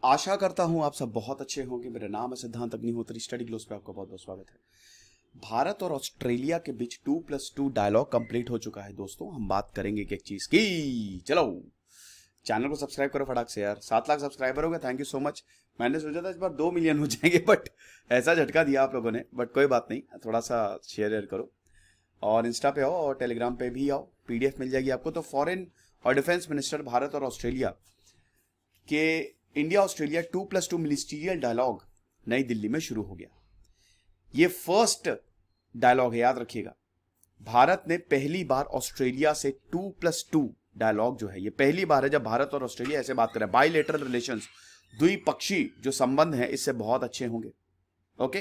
आशा करता हूं आप सब बहुत अच्छे होंगे। मेरा नाम है सिद्धांत अग्निहोत्री। स्टडी ग्लोस पे आपका बहुत बहुत स्वागत है। भारत और ऑस्ट्रेलिया के बीच 2+2 डायलॉग कंप्लीट हो चुका है। दोस्तों हम बात करेंगे एक चीज की। चलो चैनल को सब्सक्राइब करो फटाक से यार। 7 लाख सब्सक्राइबर हो गए, थैंक यू सो मच। मैंने सोचा था इस बार 2 मिलियन हो जाएंगे, बट ऐसा झटका दिया आप लोगों ने। बट कोई बात नहीं, थोड़ा सा शेयर करो और इंस्टा पे आओ और टेलीग्राम पे भी आओ, पीडीएफ मिल जाएगी आपको। तो फॉरेन और डिफेंस मिनिस्टर भारत और ऑस्ट्रेलिया के इंडिया ऑस्ट्रेलिया 2+2 मिनिस्टीरियल डायलॉग नई दिल्ली में शुरू हो गया। ये फर्स्ट डायलॉग है, याद रखिएगा। भारत ने पहली बार ऑस्ट्रेलिया से 2+2 डायलॉग जो है, ये पहली बार है जब भारत और ऑस्ट्रेलिया ऐसे बात करें। बाइलेटरल रिलेशंस, द्विपक्षीय जो संबंध हैं इससे बहुत अच्छे होंगे। ओके,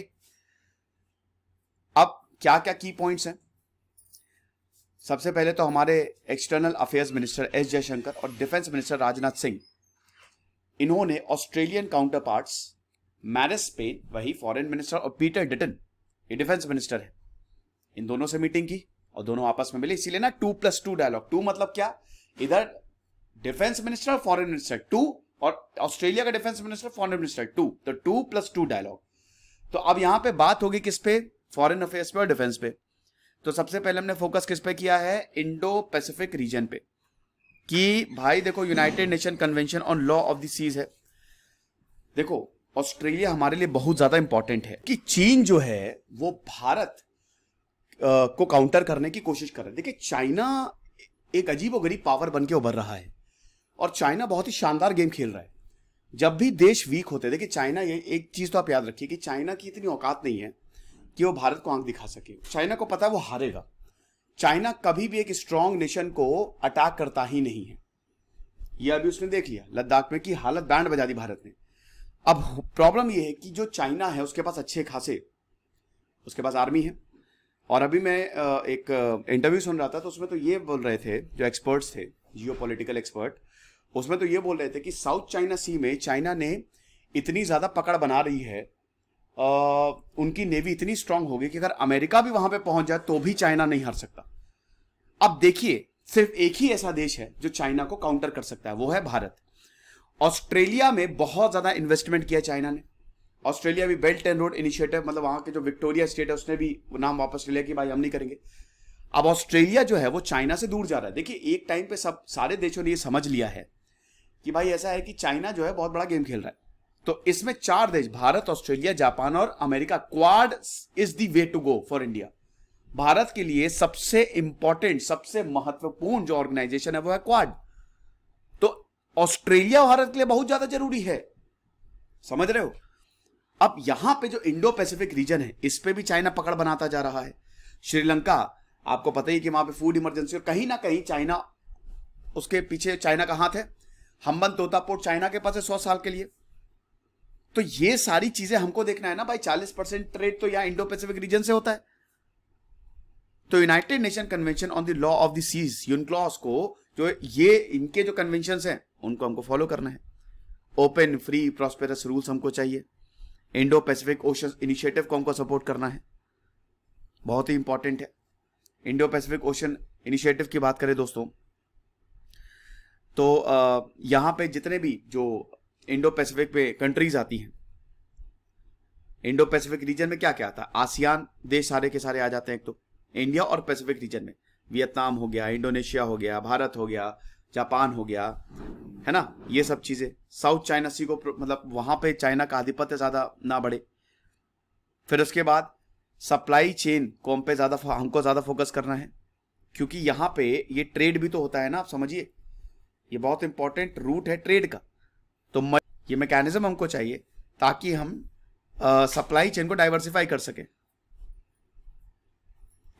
अब क्या क्या की पॉइंट्स हैं। सबसे पहले तो हमारे external affairs minister S Jaishankar और डिफेंस मिनिस्टर राजनाथ सिंह, इन्होंने ऑस्ट्रेलियन काउंटर पार्ट्स मैरिस पेन, वही फॉरेन मिनिस्टर, और पीटर डिटन, ये डिफेंस मिनिस्टर है, इन दोनों से मीटिंग की और दोनों आपस में मिले। इसीलिए ना 2+2 डायलॉग। 2 मतलब क्या, इधर डिफेंस मिनिस्टर फॉरेन मिनिस्टर 2 और ऑस्ट्रेलिया का डिफेंस मिनिस्टर फॉरेन मिनिस्टर 2, तो 2+2 डायलॉग। तो अब यहां पे बात होगी किस पे, फॉरेन अफेयर्स पे और डिफेंस पे। तो सबसे पहले हमने फोकस किस पे किया है, इंडो पैसिफिक रीजन पे, कि भाई देखो United Nation convention on Law of the Seas है। देखो ऑस्ट्रेलिया हमारे लिए बहुत ज्यादा इंपॉर्टेंट है कि चीन जो है वो भारत को काउंटर करने की कोशिश कर रहा है। देखिए चाइना एक अजीबोगरीब पावर बन के उभर रहा है और चाइना बहुत ही शानदार गेम खेल रहा है। जब भी देश वीक होते हैं, देखिए चाइना, ये एक चीज तो आप याद रखिए कि चाइना की इतनी औकात नहीं है कि वो भारत को आंख दिखा सके। चाइना को पता है वो हारेगा। चाइना कभी भी एक स्ट्रांग नेशन को अटैक करता ही नहीं है। ये अभी उसने देख लिया लद्दाख में की हालत बैंड बजा दी भारत ने। अब प्रॉब्लम ये है कि जो चाइना है उसके पास अच्छे खासे, उसके पास आर्मी है। और अभी मैं एक इंटरव्यू सुन रहा था, तो उसमें तो ये बोल रहे थे जो एक्सपर्ट्स थे, जियोपॉलिटिकल एक्सपर्ट, उसमें तो ये बोल रहे थे कि साउथ चाइना सी में चाइना ने इतनी ज्यादा पकड़ बना रही है, उनकी नेवी इतनी स्ट्रांग होगी कि अगर अमेरिका भी वहां पे पहुंच जाए तो भी चाइना नहीं हार सकता। अब देखिए सिर्फ एक ही ऐसा देश है जो चाइना को काउंटर कर सकता है, वो है भारत। ऑस्ट्रेलिया में बहुत ज्यादा इन्वेस्टमेंट किया चाइना ने। ऑस्ट्रेलिया भी बेल्ट एंड रोड इनिशिएटिव, मतलब वहां के जो विक्टोरिया स्टेट है उसने भी नाम वापस ले लिया कि भाई हम नहीं करेंगे। अब ऑस्ट्रेलिया जो है वो चाइना से दूर जा रहा है। देखिए एक टाइम पे सब सारे देशों ने ये समझ लिया है कि भाई ऐसा है कि चाइना जो है बहुत बड़ा गेम खेल रहा है। तो इसमें 4 देश, भारत, ऑस्ट्रेलिया, जापान और America, Quad is the way to go for India. Bharat के लिए सबसे इंपॉर्टेंट, सबसे महत्वपूर्ण जो ऑर्गेनाइजेशन है वो है क्वाड। तो ऑस्ट्रेलिया भारत के लिए बहुत ज्यादा जरूरी है, समझ रहे हो। अब यहां पे जो इंडो पैसिफिक रीजन है इस पे भी चाइना पकड़ बनाता जा रहा है। श्रीलंका, आपको पता ही कि वहां पे फूड इमरजेंसी, और कहीं ना कहीं चाइना, उसके पीछे चाइना का हाथ है। हम्बन तोता पोर्ट चाइना के पास है 100 साल के लिए। तो ये सारी चीजें हमको देखना है ना भाई। 40% ट्रेड तो यहां इंडो पैसिफिक रीजन से होता है। तो United Nation convention on the law of the seas, UNCLOS को, जो ये इनके जो कन्वेंशन हैं उनको हमको फॉलो करना है। ओपन, फ्री, प्रॉस्पेरस रूल्स हमको चाहिए। इंडो पैसिफिक ओशन इनिशिएटिव को हमको सपोर्ट करना है, बहुत ही इंपॉर्टेंट है। इंडो पैसिफिक ओशन इनिशिएटिव की बात करें दोस्तों, तो यहां पे जितने भी जो इंडो पैसिफिक पे कंट्रीज आती हैं, इंडो पैसिफिक रीजन में क्या क्या आता है, आसियान देश सारे के सारे आ जाते हैं। एक तो इंडिया और पैसिफिक रीजन में वियतनाम हो गया, इंडोनेशिया हो गया, भारत हो गया, जापान हो गया, है ना, ये सब चीजें। साउथ चाइना सी को, मतलब वहां पे चाइना का आधिपत्य ज्यादा ना बढ़े। फिर उसके बाद सप्लाई चेन को हमको ज्यादा फोकस करना है, क्योंकि यहां पे ये ट्रेड भी तो होता है ना, आप समझिए, ये बहुत इंपॉर्टेंट रूट है ट्रेड का। तो ये मैकेनिज्म हमको चाहिए ताकि हम सप्लाई चेन को डाइवर्सिफाई कर सके।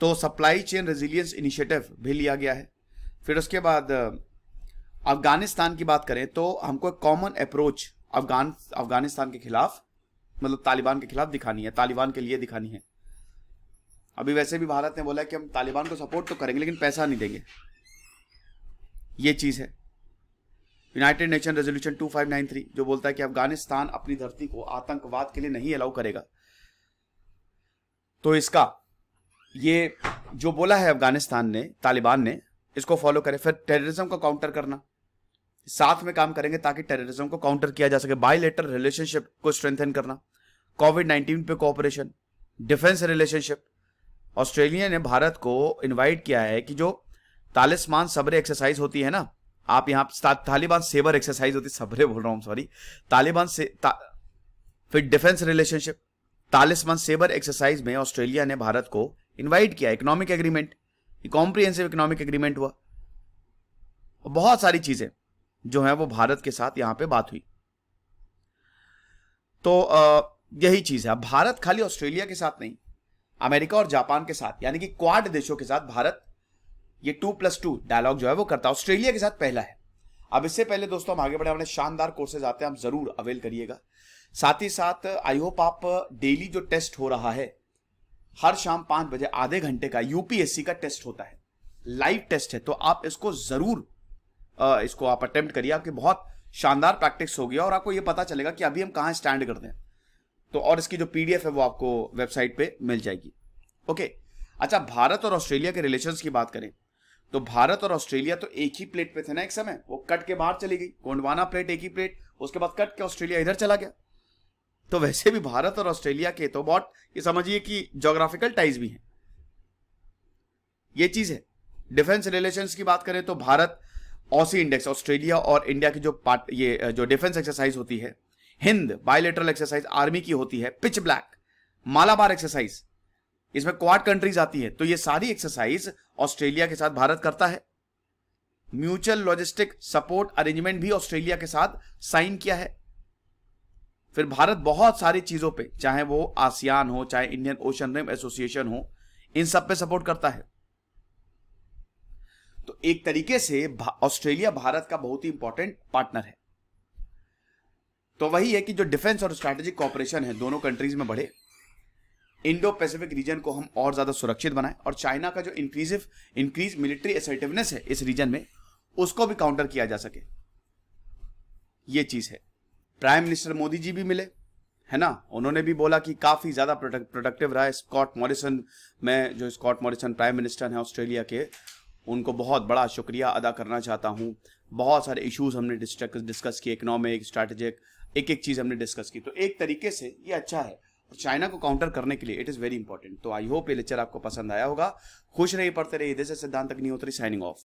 तो सप्लाई चेन रेजिलियंस इनिशिएटिव भी लिया गया है। फिर उसके बाद अफगानिस्तान की बात करें तो हमको एक कॉमन अप्रोच अफगानिस्तान के खिलाफ, मतलब तालिबान के खिलाफ दिखानी है, तालिबान के लिए दिखानी है। अभी वैसे भी भारत ने बोला कि हम तालिबान को सपोर्ट तो करेंगे लेकिन पैसा नहीं देंगे, ये चीज है। यूनाइटेड नेशन रेजोल्यूशन 2593 जो बोलता है कि अफगानिस्तान अपनी धरती को आतंकवाद के लिए नहीं अलाउ करेगा। तो इसका ये जो बोला है अफगानिस्तान ने, तालिबान ने, इसको फॉलो करे। फिर टेररिज्म को काउंटर करना, साथ में काम करेंगे ताकि टेररिज्म को काउंटर किया जा सके। बायलैटरल रिलेशनशिप को स्ट्रेंथन करना, कोविड-19 पे कोऑपरेशन, डिफेंस रिलेशनशिप। ऑस्ट्रेलिया ने भारत को इनवाइट किया है कि जो तालिस्मान सब्र एक्सरसाइज होती है ना, आप यहां तालिबान सेबर एक्सरसाइज होती, सबरे बोल रहा हूं सॉरी, तालिबान से फिर डिफेंस रिलेशनशिप, तालिस्मान सेबर एक्सरसाइज में ऑस्ट्रेलिया ने भारत को इनवाइट किया। Economic agreement, comprehensive economic agreement हुआ, बहुत सारी चीजें जो है वो भारत के साथ यहां पे बात हुई। तो यही चीज है। भारत खाली ऑस्ट्रेलिया के साथ नहीं, अमेरिका और जापान के साथ, यानी कि क्वाड देशों के साथ भारत ये 2+2 डायलॉग जो है वो करता है। ऑस्ट्रेलिया के साथ पहला है। अब इससे पहले दोस्तों हम आगे बढ़े, हमने शानदार कोर्सेज आते हैं, आप जरूर अवेल करिएगा। साथ ही साथ आई होप आप डेली जो टेस्ट हो रहा है, हर शाम 5 बजे आधे घंटे का यूपीएससी का टेस्ट होता है, लाइव टेस्ट है, तो आप इसको जरूर इसको आप अटेम्प्ट करिए। आपकी बहुत शानदार प्रैक्टिस होगी और आपको यह पता चलेगा कि अभी हम कहां स्टैंड करते हैं। तो और इसकी जो पीडीएफ है वो आपको वेबसाइट पे मिल जाएगी। ओके, अच्छा, भारत और ऑस्ट्रेलिया के रिलेशंस की बात करें तो भारत और ऑस्ट्रेलिया तो एक ही प्लेट पे थे ना एक समय, वो कट के बाहर चली गई, गोंडवाना प्लेट एक ही प्लेट, उसके बाद कट के ऑस्ट्रेलिया इधर चला गया। तो वैसे भी भारत और ऑस्ट्रेलिया के तो बहुत ये समझिए कि ज्योग्राफिकल टाइज भी हैं, ये चीज है। डिफेंस रिलेशंस की बात करें तो भारत ऑसी इंडेक्स, ऑस्ट्रेलिया और इंडिया की जो ये जो डिफेंस एक्सरसाइज होती है, हिंद बायलैटरल एक्सरसाइज आर्मी की होती है, पिच ब्लैक, मालाबार एक्सरसाइज, इसमें क्वाड कंट्रीज आती है, तो ये सारी एक्सरसाइज ऑस्ट्रेलिया के साथ भारत करता है। म्यूचुअल लॉजिस्टिक सपोर्ट अरेंजमेंट भी ऑस्ट्रेलिया के साथ साइन किया है। फिर भारत बहुत सारी चीजों पे, चाहे वो आसियान हो, चाहे इंडियन ओशन रिम एसोसिएशन हो, इन सब पे सपोर्ट करता है। तो एक तरीके से ऑस्ट्रेलिया भारत का बहुत ही इंपॉर्टेंट पार्टनर है। तो वही है कि जो डिफेंस और स्ट्रैटेजिक कोऑपरेशन है दोनों कंट्रीज में बढ़े, इंडो पैसिफिक रीजन को हम और ज्यादा सुरक्षित बनाएं, और चाइना का जो इंक्रीज मिलिट्री असर्टिवनेस है इस रीजन में, उसको भी काउंटर किया जा सके, ये चीज है। प्राइम मिनिस्टर मोदी जी भी मिले, है ना, उन्होंने भी बोला कि काफी ज्यादा प्रोडक्टिव रहा है। स्कॉट मॉरिसन, मैं जो स्कॉट मॉरिसन प्राइम मिनिस्टर हैं ऑस्ट्रेलिया के, उनको बहुत बड़ा शुक्रिया अदा करना चाहता हूं। बहुत सारे इश्यूज हमने डिस्कस किए, इकोनॉमिक, स्ट्रैटेजिक, एक एक चीज हमने डिस्कस की। तो एक तरीके से ये अच्छा है, और चाइना को काउंटर करने के लिए इट इज वेरी इंपॉर्टेंट। तो आई होप ये लेक्चर आपको पसंद आया होगा। खुश रहिए, पढ़ते रहिए। दिस इज सिद्धांत अग्निहोत्री साइनिंग ऑफ।